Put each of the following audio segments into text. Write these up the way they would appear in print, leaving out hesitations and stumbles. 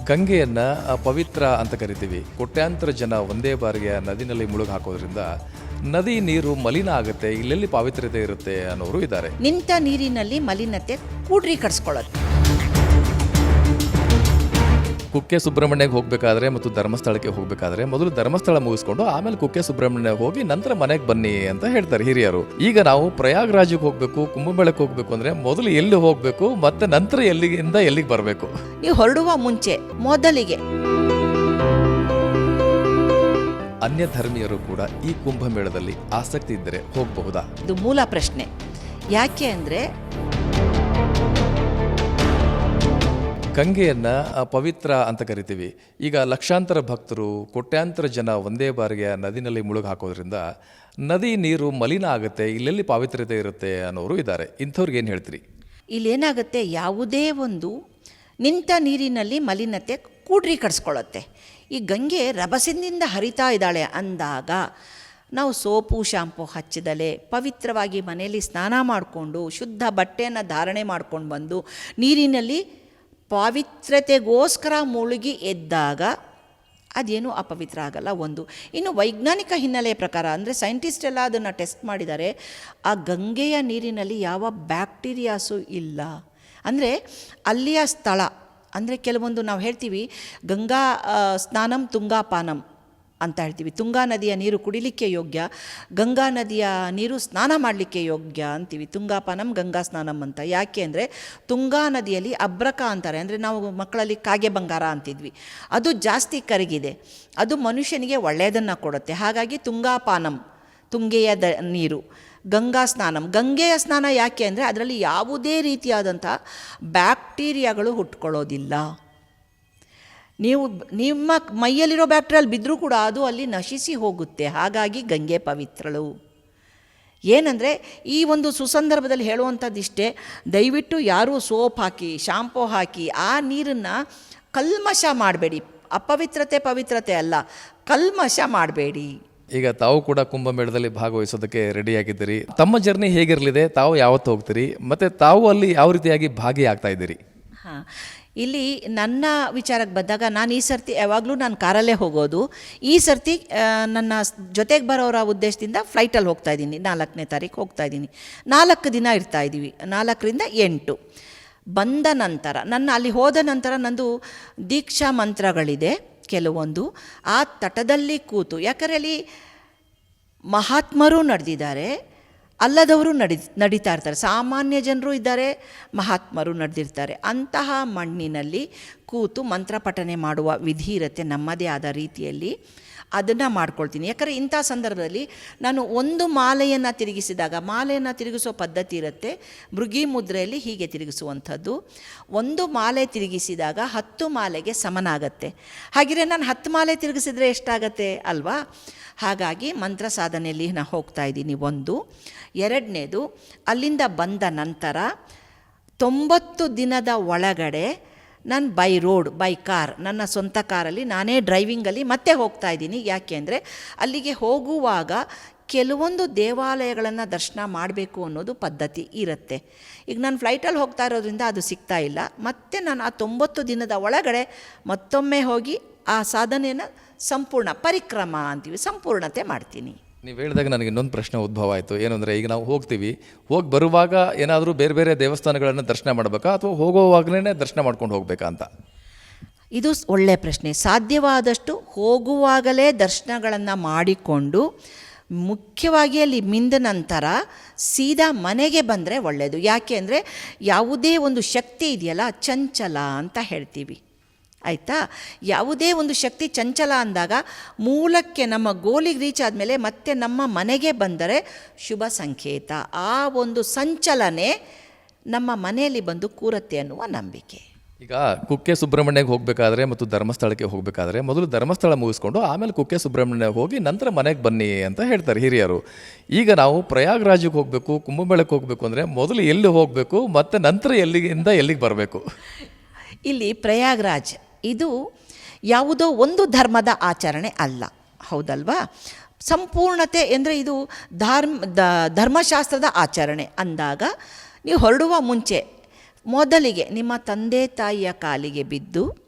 ಗಂಗೆಯನ್ನು ಪವಿತ್ರ ಅಂತ ಕರಿತೀವಿ. ಕೋಟ್ಯಾಂತರ ಜನ ಒಂದೇ ಬಾರಿಗೆ ನದಿನಲ್ಲಿ ಮುಳುಗಿ ಹಾಕೋದ್ರಿಂದ ನದಿ ನೀರು ಮಲಿನ ಆಗುತ್ತೆ, ಇಲ್ಲೆಲ್ಲಿ ಪಾವಿತ್ರ್ಯತೆ ಇರುತ್ತೆ ಅನ್ನೋರು ಇದ್ದಾರೆ. ನಿಂತ ನೀರಿನಲ್ಲಿ ಮಲಿನತೆ ಕೂಡ್ರೀಕರಿಸ್ಕೊಳ್ಳುತ್ತೆ. ಕುಕ್ಕೆ ಸುಬ್ರಹ್ಮಣ್ಯಕ್ಕೆ ಹೋಗಬೇಕಾದ್ರೆ ಮತ್ತು ಧರ್ಮಸ್ಥಳಕ್ಕೆ ಹೋಗಬೇಕಾದ್ರೆ ಮೊದಲು ಧರ್ಮಸ್ಥಳ ಮುಗಿಸ್ಕೊಂಡು ಆಮೇಲೆ ಕುಕ್ಕೆ ಸುಬ್ರಹ್ಮಣ್ಯ ಹೋಗಿ ನಂತರ ಮನೆಗೆ ಬನ್ನಿ ಅಂತ ಹೇಳ್ತಾರೆ ಹಿರಿಯರು. ಈಗ ನಾವು ಪ್ರಯಾಗ್ರಾಜ್ಗೆ ಹೋಗಬೇಕು, ಕುಂಭಮೇಳಕ್ಕೆ ಹೋಗಬೇಕು ಅಂದ್ರೆ ಮೊದಲು ಎಲ್ಲಿ ಹೋಗಬೇಕು ಮತ್ತೆ ನಂತರ ಎಲ್ಲಿಂದ ಎಲ್ಲಿಗೆ ಬರಬೇಕು? ನೀವು ಹೊರಡುವ ಮುಂಚೆ ಮೊದಲಿಗೆ ಅನ್ಯ ಧರ್ಮೀಯರು ಕೂಡ ಈ ಕುಂಭಮೇಳದಲ್ಲಿ ಆಸಕ್ತಿ ಇದ್ದರೆ ಹೋಗಬಹುದಾ? ಇದು ಮೂಲ ಪ್ರಶ್ನೆ. ಯಾಕೆ ಅಂದರೆ ಗಂಗೆಯನ್ನು ಪವಿತ್ರ ಅಂತ ಕರಿತೀವಿ. ಈಗ ಲಕ್ಷಾಂತರ ಭಕ್ತರು, ಕೋಟ್ಯಾಂತರ ಜನ ಒಂದೇ ಬಾರಿಗೆ ನದಿನಲ್ಲಿ ಮುಳುಗಿ ಹಾಕೋದ್ರಿಂದ ನದಿ ನೀರು ಮಲಿನ ಆಗುತ್ತೆ, ಇಲ್ಲೆಲ್ಲಿ ಪಾವಿತ್ರ್ಯತೆ ಇರುತ್ತೆ ಅನ್ನೋರು ಇದ್ದಾರೆ. ಇಂಥವ್ರಿಗೆ ಏನು ಹೇಳ್ತೀರಿ? ಇಲ್ಲೇನಾಗುತ್ತೆ, ಯಾವುದೇ ಒಂದು ನಿಂತ ನೀರಿನಲ್ಲಿ ಮಲಿನತೆ ಕೂಡ್ರೀಕರಿಸ್ಕೊಳ್ಳುತ್ತೆ. ಈ ಗಂಗೆ ರಭಸದಿಂದ ಹರಿತಾ ಇದ್ದಾಳೆ ಅಂದಾಗ ನಾವು ಸೋಪು ಶಾಂಪು ಹಚ್ಚಿದಲೇ ಪವಿತ್ರವಾಗಿ ಮನೆಯಲ್ಲಿ ಸ್ನಾನ ಮಾಡಿಕೊಂಡು ಶುದ್ಧ ಬಟ್ಟೆಯನ್ನು ಧಾರಣೆ ಮಾಡ್ಕೊಂಡು ಬಂದು ನೀರಿನಲ್ಲಿ ಪಾವಿತ್ರ್ಯತೆಗೋಸ್ಕರ ಮುಳುಗಿ ಎದ್ದಾಗ ಅದೇನು ಅಪವಿತ್ರ ಆಗಲ್ಲ. ಒಂದು ಇನ್ನು ವೈಜ್ಞಾನಿಕ ಹಿನ್ನೆಲೆಯ ಪ್ರಕಾರ ಅಂದರೆ ಸೈಂಟಿಸ್ಟ್ ಎಲ್ಲ ಅದನ್ನು ಟೆಸ್ಟ್ ಮಾಡಿದ್ದಾರೆ. ಆ ಗಂಗೆಯ ನೀರಿನಲ್ಲಿ ಯಾವ ಬ್ಯಾಕ್ಟೀರಿಯಾಸು ಇಲ್ಲ. ಅಂದರೆ ಅಲ್ಲಿಯ ಸ್ಥಳ ಅಂದರೆ ಕೆಲವೊಂದು ನಾವು ಹೇಳ್ತೀವಿ ಗಂಗಾ ಸ್ನಾನಂ ತುಂಗಾಪಾನಂ ಅಂತ ಹೇಳ್ತೀವಿ. ತುಂಗಾ ನದಿಯ ನೀರು ಕುಡಿಲಿಕ್ಕೆ ಯೋಗ್ಯ, ಗಂಗಾ ನದಿಯ ನೀರು ಸ್ನಾನ ಮಾಡಲಿಕ್ಕೆ ಯೋಗ್ಯ ಅಂತೀವಿ. ತುಂಗಾಪಾನಂ ಗಂಗಾ ಸ್ನಾನಂ ಅಂತ. ಯಾಕೆ ಅಂದರೆ ತುಂಗಾ ನದಿಯಲ್ಲಿ ಅಬ್ರಕ ಅಂತಾರೆ, ಅಂದರೆ ನಾವು ಮಕ್ಕಳಲ್ಲಿ ಕಾಗೆ ಬಂಗಾರ ಅಂತಿದ್ವಿ, ಅದು ಜಾಸ್ತಿ ಕರಗಿದೆ, ಅದು ಮನುಷ್ಯನಿಗೆ ಒಳ್ಳೆಯದನ್ನು ಕೊಡುತ್ತೆ. ಹಾಗಾಗಿ ತುಂಗಾಪಾನಂ ತುಂಗೆಯ ನೀರು, ಗಂಗಾ ಸ್ನಾನಂ ಗಂಗೆಯ ಸ್ನಾನ. ಯಾಕೆ ಅಂದರೆ ಅದರಲ್ಲಿ ಯಾವುದೇ ರೀತಿಯಾದಂಥ ಬ್ಯಾಕ್ಟೀರಿಯಾಗಳು ಹುಟ್ಕೊಳ್ಳೋದಿಲ್ಲ. ನೀವು ನಿಮ್ಮ ಮೈಯಲ್ಲಿರೋ ಬ್ಯಾಕ್ಟೀರಿಯಲ್ ಬಿದ್ದರೂ ಕೂಡ ಅದು ಅಲ್ಲಿ ನಶಿಸಿ ಹೋಗುತ್ತೆ. ಹಾಗಾಗಿ ಗಂಗೆ ಪವಿತ್ರಳು. ಏನಂದರೆ ಈ ಒಂದು ಸುಸಂದರ್ಭದಲ್ಲಿ ಹೇಳುವಂಥದ್ದಿಷ್ಟೇ, ದಯವಿಟ್ಟು ಯಾರೂ ಸೋಪ್ ಹಾಕಿ ಶಾಂಪೂ ಹಾಕಿ ಆ ನೀರನ್ನು ಕಲ್ಮಶ ಮಾಡಬೇಡಿ. ಅಪವಿತ್ರತೆ ಪವಿತ್ರತೆ ಅಲ್ಲ, ಕಲ್ಮಶ ಮಾಡಬೇಡಿ. ಈಗ ತಾವು ಕೂಡ ಕುಂಭಮೇಳದಲ್ಲಿ ಭಾಗವಹಿಸೋದಕ್ಕೆ ರೆಡಿಯಾಗಿದ್ದೀರಿ. ತಮ್ಮ ಜರ್ನಿ ಹೇಗಿರಲಿದೆ? ತಾವು ಯಾವತ್ತು ಹೋಗ್ತೀರಿ ಮತ್ತು ತಾವು ಅಲ್ಲಿ ಯಾವ ರೀತಿಯಾಗಿ ಭಾಗಿಯಾಗ್ತಾ ಇದ್ದೀರಿ? ಹಾಂ, ಇಲ್ಲಿ ನನ್ನ ವಿಚಾರಕ್ಕೆ ಬಂದಾಗ ನಾನು ಈ ಸರ್ತಿ ಯಾವಾಗಲೂ ನಾನು ಕಾರಲ್ಲೇ ಹೋಗೋದು. ಈ ಸರ್ತಿ ನನ್ನ ಜೊತೆಗೆ ಬರೋರ ಉದ್ದೇಶದಿಂದ ಫ್ಲೈಟಲ್ಲಿ ಹೋಗ್ತಾಯಿದ್ದೀನಿ. 4ನೇ ತಾರೀಕು ಹೋಗ್ತಾಯಿದ್ದೀನಿ. 4 ದಿನ ಇರ್ತಾಯಿದ್ದೀವಿ, 4ರಿಂದ 8. ಬಂದ ನಂತರ ಅಲ್ಲಿ ಹೋದ ನಂತರ ನಂದು ದೀಕ್ಷಾ ಮಂತ್ರಗಳಿದೆ ಕೆಲವೊಂದು. ಆ ತಟದಲ್ಲಿ ಕೂತು, ಯಾಕಂದರೆ ಅಲ್ಲಿ ಮಹಾತ್ಮರು ನಡೆದಿದ್ದಾರೆ, ಅಲ್ಲದವರು ನಡೀತಾ ಇರ್ತಾರೆ, ಸಾಮಾನ್ಯ ಜನರು ಇದ್ದಾರೆ, ಮಹಾತ್ಮರು ನಡೆದಿರ್ತಾರೆ. ಅಂತಹ ಮಣ್ಣಿನಲ್ಲಿ ಕೂತು ಮಂತ್ರ ಪಠನೆ ಮಾಡುವ ವಿಧಿ ಇರುತ್ತೆ ನಮ್ಮದೇ ಆದ ರೀತಿಯಲ್ಲಿ. ಅದನ್ನು ಮಾಡ್ಕೊಳ್ತೀನಿ. ಯಾಕಂದರೆ ಇಂಥ ಸಂದರ್ಭದಲ್ಲಿ ನಾನು ಒಂದು ಮಾಲೆಯನ್ನು ತಿರುಗಿಸಿದಾಗ, ಮಾಲೆಯನ್ನು ತಿರುಗಿಸೋ ಪದ್ಧತಿ ಇರುತ್ತೆ ಮೃಗಿ ಮುದ್ರೆಯಲ್ಲಿ, ಹೀಗೆ ತಿರುಗಿಸುವಂಥದ್ದು. ಒಂದು ಮಾಲೆ ತಿರುಗಿಸಿದಾಗ 10 ಮಾಲೆಗೆ ಸಮನಾಗತ್ತೆ. ಹಾಗೆಯೇ ನಾನು 10 ಮಾಲೆ ತಿರುಗಿಸಿದರೆ ಎಷ್ಟಾಗತ್ತೆ ಅಲ್ವಾ? ಹಾಗಾಗಿ ಮಂತ್ರ ಸಾಧನೆಯಲ್ಲಿ ನಾನು ಹೋಗ್ತಾಯಿದ್ದೀನಿ. 1. 2ನೇದು, ಅಲ್ಲಿಂದ ಬಂದ ನಂತರ 90 ದಿನದ ಒಳಗಡೆ ನಾನು ಬೈ ಕಾರ್, ನನ್ನ ಸ್ವಂತ ಕಾರಲ್ಲಿ ನಾನೇ ಡ್ರೈವಿಂಗಲ್ಲಿ ಮತ್ತೆ ಹೋಗ್ತಾಯಿದ್ದೀನಿ. ಯಾಕೆ ಅಂದರೆ ಅಲ್ಲಿಗೆ ಹೋಗುವಾಗ ಕೆಲವೊಂದು ದೇವಾಲಯಗಳನ್ನು ದರ್ಶನ ಮಾಡಬೇಕು ಅನ್ನೋದು ಪದ್ಧತಿ ಇರುತ್ತೆ. ಈಗ ನಾನು ಫ್ಲೈಟಲ್ಲಿ ಹೋಗ್ತಾ ಇರೋದ್ರಿಂದ ಅದು ಸಿಗ್ತಾ ಇಲ್ಲ. ಮತ್ತು ನಾನು ಆ 90 ದಿನದ ಒಳಗಡೆ ಮತ್ತೊಮ್ಮೆ ಹೋಗಿ ಆ ಸಾಧನೆಯನ್ನು ಸಂಪೂರ್ಣ ಪರಿಕ್ರಮ ಅಂತೀವಿ, ಸಂಪೂರ್ಣತೆ ಮಾಡ್ತೀನಿ. ನೀವು ಹೇಳಿದಾಗ ನನಗೆ ಇನ್ನೊಂದು ಪ್ರಶ್ನೆ ಉದ್ಭವ ಆಯಿತು. ಏನಂದರೆ ಈಗ ನಾವು ಹೋಗ್ತೀವಿ, ಹೋಗಿ ಬರುವಾಗ ಏನಾದರೂ ಬೇರೆ ಬೇರೆ ದೇವಸ್ಥಾನಗಳನ್ನು ದರ್ಶನ ಮಾಡಬೇಕಾ ಅಥವಾ ಹೋಗುವಾಗಲೇ ದರ್ಶನ ಮಾಡ್ಕೊಂಡು ಹೋಗಬೇಕಾ ಅಂತ? ಇದು ಒಳ್ಳೆಯ ಪ್ರಶ್ನೆ. ಸಾಧ್ಯವಾದಷ್ಟು ಹೋಗುವಾಗಲೇ ದರ್ಶನಗಳನ್ನು ಮಾಡಿಕೊಂಡು ಮುಖ್ಯವಾಗಿ ಅಲ್ಲಿ ಮಿಂದ ನಂತರ ಸೀದಾ ಮನೆಗೆ ಬಂದರೆ ಒಳ್ಳೆಯದು. ಯಾಕೆ ಅಂದರೆ ಯಾವುದೇ ಒಂದು ಶಕ್ತಿ ಇದೆಯಲ್ಲ, ಚಂಚಲ ಅಂತ ಹೇಳ್ತೀವಿ, ಆಯಿತಾ? ಯಾವುದೇ ಒಂದು ಶಕ್ತಿ ಚಂಚಲ ಅಂದಾಗ ಮೂಲಕ್ಕೆ ನಮ್ಮ ಗೋಲಿಗೆ ರೀಚ್ ಆದಮೇಲೆ ಮತ್ತೆ ನಮ್ಮ ಮನೆಗೆ ಬಂದರೆ ಶುಭ ಸಂಕೇತ. ಆ ಒಂದು ಸಂಚಲನೆ ನಮ್ಮ ಮನೆಯಲ್ಲಿ ಬಂದು ಕೂರತ್ತೆ ಅನ್ನುವ ನಂಬಿಕೆ. ಈಗ ಕುಕ್ಕೆ ಸುಬ್ರಹ್ಮಣ್ಯಕ್ಕೆ ಹೋಗಬೇಕಾದ್ರೆ ಮತ್ತು ಧರ್ಮಸ್ಥಳಕ್ಕೆ ಹೋಗಬೇಕಾದ್ರೆ ಮೊದಲು ಧರ್ಮಸ್ಥಳ ಮುಗಿಸ್ಕೊಂಡು ಆಮೇಲೆ ಕುಕ್ಕೆ ಸುಬ್ರಹ್ಮಣ್ಯ ಹೋಗಿ ನಂತರ ಮನೆಗೆ ಬನ್ನಿ ಅಂತ ಹೇಳ್ತಾರೆ ಹಿರಿಯರು. ಈಗ ನಾವು ಪ್ರಯಾಗ್ರಾಜ್ಗೆ ಹೋಗಬೇಕು, ಕುಂಭಮೇಳಕ್ಕೆ ಹೋಗಬೇಕು ಅಂದರೆ ಮೊದಲು ಎಲ್ಲಿ ಹೋಗಬೇಕು ಮತ್ತು ನಂತರ ಎಲ್ಲಿಂದ ಎಲ್ಲಿಗೆ ಬರಬೇಕು? ಇಲ್ಲಿ ಪ್ರಯಾಗ್ರಾಜ್ ಇದು ಯಾವುದೋ ಒಂದು ಧರ್ಮದ ಆಚರಣೆ ಅಲ್ಲ, ಹೌದಲ್ವಾ? ಸಂಪೂರ್ಣತೆ ಅಂದರೆ ಇದು ಧರ್ಮಶಾಸ್ತ್ರದ ಆಚರಣೆ ಅಂದಾಗ ನೀವು ಹೊರಡುವ ಮುಂಚೆ ಮೊದಲಿಗೆ ನಿಮ್ಮ ತಂದೆ ತಾಯಿಯ ಕಾಲಿಗೆ ಬಿದ್ದು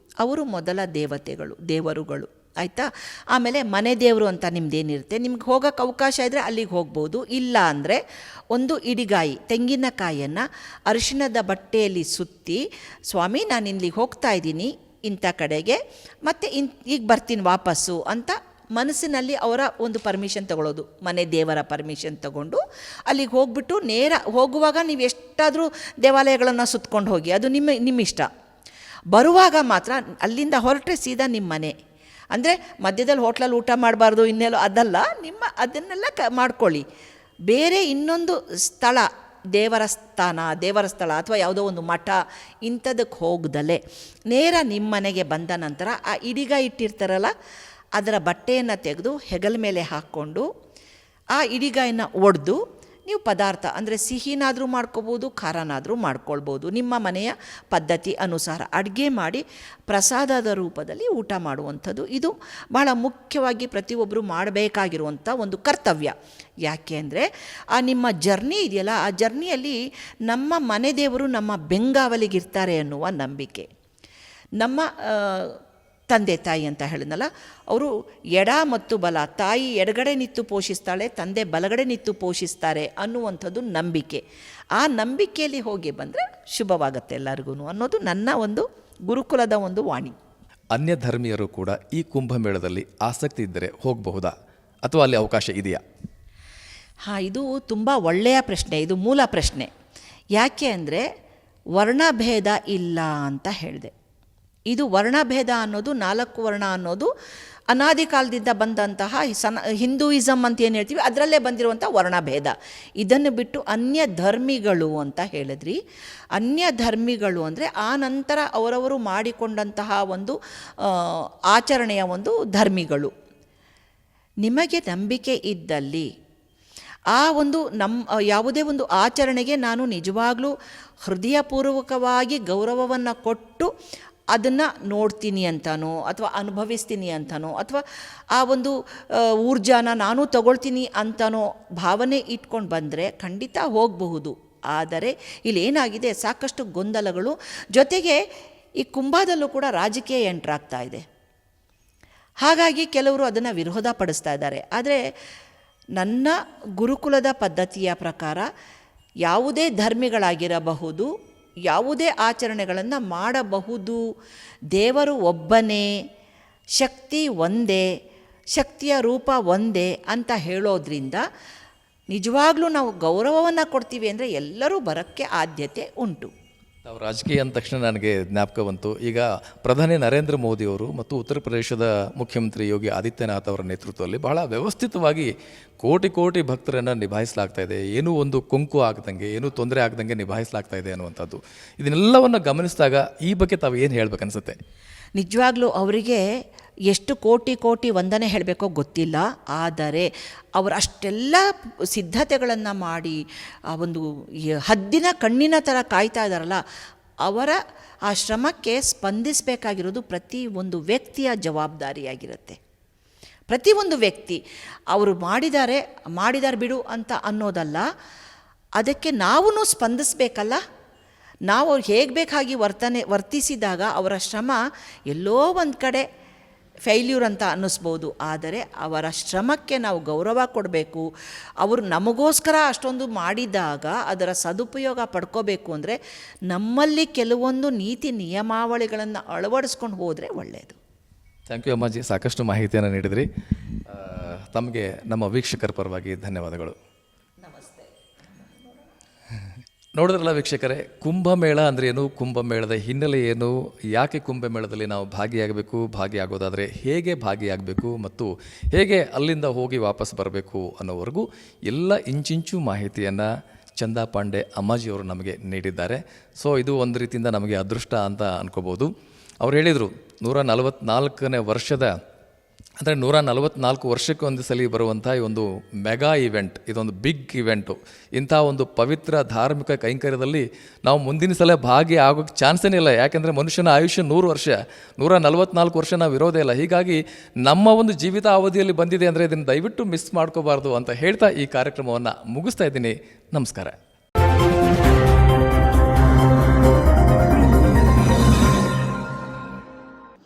ಅವರು ಮೊದಲ ದೇವರುಗಳು ಆಯಿತಾ. ಆಮೇಲೆ ಮನೆ ದೇವರು ಅಂತ ನಿಮ್ಮದೇನಿರುತ್ತೆ, ನಿಮ್ಗೆ ಹೋಗೋಕ್ಕೆ ಅವಕಾಶ ಇದ್ದರೆ ಅಲ್ಲಿಗೆ ಹೋಗ್ಬೋದು. ಇಲ್ಲ ಅಂದರೆ ಒಂದು ಇಡಿಗಾಯಿ ತೆಂಗಿನಕಾಯಿಯನ್ನು ಅರಿಶಿಣದ ಬಟ್ಟೆಯಲ್ಲಿ ಸುತ್ತಿ, ಸ್ವಾಮಿ ನಾನು ಇಲ್ಲಿಗೆ ಹೋಗ್ತಾ ಇದ್ದೀನಿ ಇಂಥ ಕಡೆಗೆ, ಮತ್ತು ಈಗ ಬರ್ತೀನಿ ವಾಪಸ್ಸು ಅಂತ ಮನಸ್ಸಿನಲ್ಲಿ ಅವರ ಒಂದು ಪರ್ಮಿಷನ್ ತಗೊಳ್ಳೋದು, ಮನೆ ದೇವರ ಪರ್ಮಿಷನ್ ತಗೊಂಡು ಅಲ್ಲಿಗೆ ಹೋಗ್ಬಿಟ್ಟು ನೇರ ಹೋಗುವಾಗ ನೀವು ಎಷ್ಟಾದರೂ ದೇವಾಲಯಗಳನ್ನು ಸುತ್ಕೊಂಡು ಹೋಗಿ, ಅದು ನಿಮ್ಮ ಇಷ್ಟ. ಬರುವಾಗ ಮಾತ್ರ ಅಲ್ಲಿಂದ ಹೊರಟ್ರೆ ಸೀದಾ ನಿಮ್ಮ ಮನೆ. ಅಂದರೆ ಮಧ್ಯದಲ್ಲಿ ಹೋಟ್ಲಲ್ಲಿ ಊಟ ಮಾಡಬಾರ್ದು, ಇನ್ನೆಲ್ಲೋ ಅದಲ್ಲ, ಅದನ್ನೆಲ್ಲ ಮಾಡ್ಕೊಳ್ಳಿ. ಬೇರೆ ಇನ್ನೊಂದು ಸ್ಥಳ, ದೇವರ ಸ್ಥಳ ಅಥವಾ ಯಾವುದೋ ಒಂದು ಮಠ ಇಂಥದಕ್ಕೆ ಹೋಗ್ದಲೇ ನೇರ ನಿಮ್ಮ ಮನೆಗೆ ಬಂದ ನಂತರ ಆ ಇಡಿಗಾಯಿ ಇಟ್ಟಿರ್ತಾರಲ್ಲ ಅದರ ಬಟ್ಟೆಯನ್ನು ತೆಗೆದು ಹೆಗಲ ಮೇಲೆ ಹಾಕ್ಕೊಂಡು ಆ ಇಡಿಗಾಯಿನ ಒಡೆದು ನೀವು ಪದಾರ್ಥ ಅಂದರೆ ಸಿಹಿನಾದರೂ ಮಾಡ್ಕೋಬೋದು, ಖಾರನಾದರೂ ಮಾಡ್ಕೊಳ್ಬೋದು, ನಿಮ್ಮ ಮನೆಯ ಪದ್ಧತಿ ಅನುಸಾರ ಅಡುಗೆ ಮಾಡಿ ಪ್ರಸಾದದ ರೂಪದಲ್ಲಿ ಊಟ ಮಾಡುವಂಥದ್ದು. ಇದು ಬಹಳ ಮುಖ್ಯವಾಗಿ ಪ್ರತಿಯೊಬ್ಬರು ಮಾಡಬೇಕಾಗಿರುವಂಥ ಒಂದು ಕರ್ತವ್ಯ. ಯಾಕೆ ಅಂದರೆ ಆ ನಿಮ್ಮ ಜರ್ನಿ ಇದೆಯಲ್ಲ, ಆ ಜರ್ನಿಯಲ್ಲಿ ನಮ್ಮ ಮನೆ ದೇವರು ನಮ್ಮ ಬೆಂಗಾವಲಿಗಿರ್ತಾರೆ ಅನ್ನುವ ನಂಬಿಕೆ. ನಮ್ಮ ತಂದೆ ತಾಯಿ ಅಂತ ಹೇಳಿದ್ನಲ್ಲ, ಅವರು ಎಡ ಮತ್ತು ಬಲ, ತಾಯಿ ಎಡಗಡೆ ನಿಂತು ಪೋಷಿಸ್ತಾಳೆ, ತಂದೆ ಬಲಗಡೆ ನಿಂತು ಪೋಷಿಸ್ತಾರೆ ಅನ್ನುವಂಥದ್ದು ನಂಬಿಕೆ. ಆ ನಂಬಿಕೆಯಲ್ಲಿ ಹೋಗಿ ಬಂದರೆ ಶುಭವಾಗತ್ತೆ ಎಲ್ಲರಿಗೂ ಅನ್ನೋದು ನನ್ನ ಒಂದು ಗುರುಕುಲದ ಒಂದು ವಾಣಿ. ಅನ್ಯ ಧರ್ಮೀಯರು ಕೂಡ ಈ ಕುಂಭಮೇಳದಲ್ಲಿ ಆಸಕ್ತಿ ಇದ್ದರೆ ಹೋಗಬಹುದಾ ಅಥವಾ ಅಲ್ಲಿ ಅವಕಾಶ ಇದೆಯಾ? ಇದು ತುಂಬ ಒಳ್ಳೆಯ ಪ್ರಶ್ನೆ, ಇದು ಮೂಲ ಪ್ರಶ್ನೆ. ಯಾಕೆ ಅಂದರೆ ವರ್ಣಭೇದ ಇಲ್ಲ ಅಂತ ಹೇಳಿದೆ. ಇದು ವರ್ಣಭೇದ ಅನ್ನೋದು, 4 ವರ್ಣ ಅನ್ನೋದು ಅನಾದಿ ಕಾಲದಿಂದ ಬಂದಂತಹ ಹಿಂದೂಯಿಸಮ್ ಅಂತ ಏನು ಹೇಳ್ತೀವಿ ಅದರಲ್ಲೇ ಬಂದಿರುವಂಥ ವರ್ಣಭೇದ. ಇದನ್ನು ಬಿಟ್ಟು ಅನ್ಯ ಧರ್ಮಿಗಳು ಅಂತ ಹೇಳಿದ್ರಿ. ಅನ್ಯ ಧರ್ಮಿಗಳು ಅಂದರೆ ಆ ನಂತರ ಅವರವರು ಮಾಡಿಕೊಂಡಂತಹ ಒಂದು ಆಚರಣೆಯ ಒಂದು ಧರ್ಮಿಗಳು. ನಿಮಗೆ ನಂಬಿಕೆ ಇದ್ದಲ್ಲಿ ಆ ಒಂದು ಯಾವುದೇ ಒಂದು ಆಚರಣೆಗೆ ನಾನು ನಿಜವಾಗ್ಲೂ ಹೃದಯಪೂರ್ವಕವಾಗಿ ಗೌರವವನ್ನು ಕೊಟ್ಟು ಅದನ್ನು ನೋಡ್ತೀನಿ ಅಂತನೋ ಅಥವಾ ಅನುಭವಿಸ್ತೀನಿ ಅಂತನೋ ಅಥವಾ ಆ ಒಂದು ಊರ್ಜಾನ ನಾನು ತಗೊಳ್ತೀನಿ ಅಂತನೋ ಭಾವನೆ ಇಟ್ಕೊಂಡು ಬಂದರೆ ಖಂಡಿತ ಹೋಗಬಹುದು. ಆದರೆ ಇಲ್ಲೇನಾಗಿದೆ, ಸಾಕಷ್ಟು ಗೊಂದಲಗಳು, ಜೊತೆಗೆ ಈ ಕುಂಭದಲ್ಲೂ ಕೂಡ ರಾಜಕೀಯ ಎಂಟ್ರಾಗ್ತಾ ಇದೆ. ಹಾಗಾಗಿ ಕೆಲವರು ಅದನ್ನು ವಿರೋಧ ಪಡಿಸ್ತಾ ಇದ್ದಾರೆ. ಆದರೆ ನನ್ನ ಗುರುಕುಲದ ಪದ್ಧತಿಯ ಪ್ರಕಾರ ಯಾವುದೇ ಧರ್ಮಿಗಳಾಗಿರಬಹುದು, ಯಾವುದೇ ಆಚರಣೆಗಳನ್ನು ಮಾಡಬಹುದು. ದೇವರು ಒಬ್ಬನೇ, ಶಕ್ತಿ ಒಂದೇ, ಶಕ್ತಿಯ ರೂಪ ಒಂದೇ ಅಂತ ಹೇಳೋದ್ರಿಂದ ನಿಜವಾಗ್ಲೂ ನಾವು ಗೌರವವನ್ನು ಕೊಡ್ತೀವಿ ಅಂದರೆ ಎಲ್ಲರೂ ಬರೋಕ್ಕೆ ಆದ್ಯತೆ ಉಂಟು. ನಾವು ರಾಜಕೀಯ ಅಂದ ತಕ್ಷಣ ನನಗೆ ಜ್ಞಾಪಕ ಬಂತು. ಈಗ ಪ್ರಧಾನಿ ನರೇಂದ್ರ ಮೋದಿಯವರು ಮತ್ತು ಉತ್ತರ ಪ್ರದೇಶದ ಮುಖ್ಯಮಂತ್ರಿ ಯೋಗಿ ಆದಿತ್ಯನಾಥ್ ಅವರ ನೇತೃತ್ವದಲ್ಲಿ ಬಹಳ ವ್ಯವಸ್ಥಿತವಾಗಿ ಕೋಟಿ ಭಕ್ತರನ್ನು ನಿಭಾಯಿಸಲಾಗ್ತಾ ಇದೆ. ಏನೂ ಒಂದು ಕೊಂಕು ಆಗದಂಗೆ, ಏನೂ ತೊಂದರೆ ಆಗದಂಗೆ ನಿಭಾಯಿಸಲಾಗ್ತಾ ಇದೆ ಅನ್ನುವಂಥದ್ದು. ಇದನ್ನೆಲ್ಲವನ್ನು ಗಮನಿಸಿದಾಗ ಈ ಬಗ್ಗೆ ತಾವು ಏನು ಹೇಳ್ಬೇಕನ್ಸುತ್ತೆ? ನಿಜವಾಗ್ಲೂ ಅವರಿಗೆ ಎಷ್ಟು ಕೋಟಿ ವಂದನೆ ಹೇಳಬೇಕೋ ಗೊತ್ತಿಲ್ಲ. ಆದರೆ ಅವರು ಅಷ್ಟೆಲ್ಲ ಸಿದ್ಧತೆಗಳನ್ನು ಮಾಡಿ ಆ ಒಂದು ಹದ್ದಿನ ಕಣ್ಣಿನ ಥರ ಕಾಯ್ತಾ ಇದ್ದಾರಲ್ಲ, ಅವರ ಆ ಶ್ರಮಕ್ಕೆ ಸ್ಪಂದಿಸಬೇಕಾಗಿರೋದು ಪ್ರತಿ ಒಂದು ವ್ಯಕ್ತಿಯ ಜವಾಬ್ದಾರಿಯಾಗಿರುತ್ತೆ. ಪ್ರತಿಯೊಂದು ವ್ಯಕ್ತಿ ಅವರು ಮಾಡಿದ್ದಾರೆ ಬಿಡು ಅಂತ ಅನ್ನೋದಲ್ಲ, ಅದಕ್ಕೆ ನಾವೂ ಸ್ಪಂದಿಸಬೇಕಲ್ಲ. ನಾವು ಅವ್ರು ಹೇಗೆ ಬೇಕಾಗಿ ವರ್ತಿಸಿದಾಗ ಅವರ ಶ್ರಮ ಎಲ್ಲೋ ಒಂದು ಕಡೆ ಫೇಲ್ಯೂರ್ ಅಂತ ಅನ್ನಿಸ್ಬೋದು. ಆದರೆ ಅವರ ಶ್ರಮಕ್ಕೆ ನಾವು ಗೌರವ ಕೊಡಬೇಕು. ಅವರು ನಮಗೋಸ್ಕರ ಅಷ್ಟೊಂದು ಮಾಡಿದಾಗ ಅದರ ಸದುಪಯೋಗ ಪಡ್ಕೋಬೇಕು ಅಂದರೆ ನಮ್ಮಲ್ಲಿ ಕೆಲವೊಂದು ನೀತಿ ನಿಯಮಾವಳಿಗಳನ್ನು ಅಳವಡಿಸ್ಕೊಂಡು ಹೋದರೆ ಒಳ್ಳೆಯದು. ಥ್ಯಾಂಕ್ ಯು ಅಮ್ಮಾಜಿ, ಸಾಕಷ್ಟು ಮಾಹಿತಿಯನ್ನು ನೀಡಿದ್ರಿ. ತಮಗೆ ನಮ್ಮ ವೀಕ್ಷಕರ ಪರವಾಗಿ ಧನ್ಯವಾದಗಳು. ನಮಸ್ತೆ. ನೋಡಿದ್ರಲ್ಲ ವೀಕ್ಷಕರೇ, ಕುಂಭಮೇಳ ಅಂದರೆ ಏನು, ಕುಂಭಮೇಳದ ಹಿನ್ನೆಲೆ ಏನು, ಯಾಕೆ ಕುಂಭಮೇಳದಲ್ಲಿ ನಾವು ಭಾಗಿಯಾಗೋದಾದರೆ ಹೇಗೆ ಭಾಗಿಯಾಗಬೇಕು ಮತ್ತು ಹೇಗೆ ಅಲ್ಲಿಂದ ಹೋಗಿ ವಾಪಸ್ ಬರಬೇಕು ಅನ್ನೋವರೆಗೂ ಎಲ್ಲ ಇಂಚಿಂಚು ಮಾಹಿತಿಯನ್ನು ಚಂದಾ ಪಾಂಡೆ ಅಮ್ಮಾಜಿಯವರು ನಮಗೆ ನೀಡಿದ್ದಾರೆ. ಸೊ ಇದು ಒಂದು ರೀತಿಯಿಂದ ನಮಗೆ ಅದೃಷ್ಟ ಅಂತ ಅನ್ಕೋಬೋದು. ಅವ್ರು ಹೇಳಿದರು 144ನೇ ವರ್ಷದ ಅಂದರೆ 144 ವರ್ಷಕ್ಕೆ ಒಂದು ಸಲ ಬರುವಂಥ ಈ ಒಂದು ಮೆಗಾ ಇವೆಂಟ್, ಇದೊಂದು ಬಿಗ್ ಇವೆಂಟು. ಇಂಥ ಒಂದು ಪವಿತ್ರ ಧಾರ್ಮಿಕ ಕೈಂಕರ್ಯದಲ್ಲಿ ನಾವು ಮುಂದಿನ ಸಲ ಆಗೋಕ್ಕೆ ಚಾನ್ಸೇ ಇಲ್ಲ. ಯಾಕೆಂದರೆ ಮನುಷ್ಯನ ಆಯುಷ್ಯ 100 ವರ್ಷ, 144 ವರ್ಷ ನಾವು ಇರೋದೇ ಇಲ್ಲ. ಹೀಗಾಗಿ ನಮ್ಮ ಒಂದು ಜೀವಿತ ಅವಧಿಯಲ್ಲಿ ಬಂದಿದೆ ಅಂದರೆ ಇದನ್ನು ದಯವಿಟ್ಟು ಮಿಸ್ ಮಾಡ್ಕೋಬಾರ್ದು ಅಂತ ಹೇಳ್ತಾ ಈ ಕಾರ್ಯಕ್ರಮವನ್ನು ಮುಗಿಸ್ತಾ ಇದ್ದೀನಿ. ನಮಸ್ಕಾರ.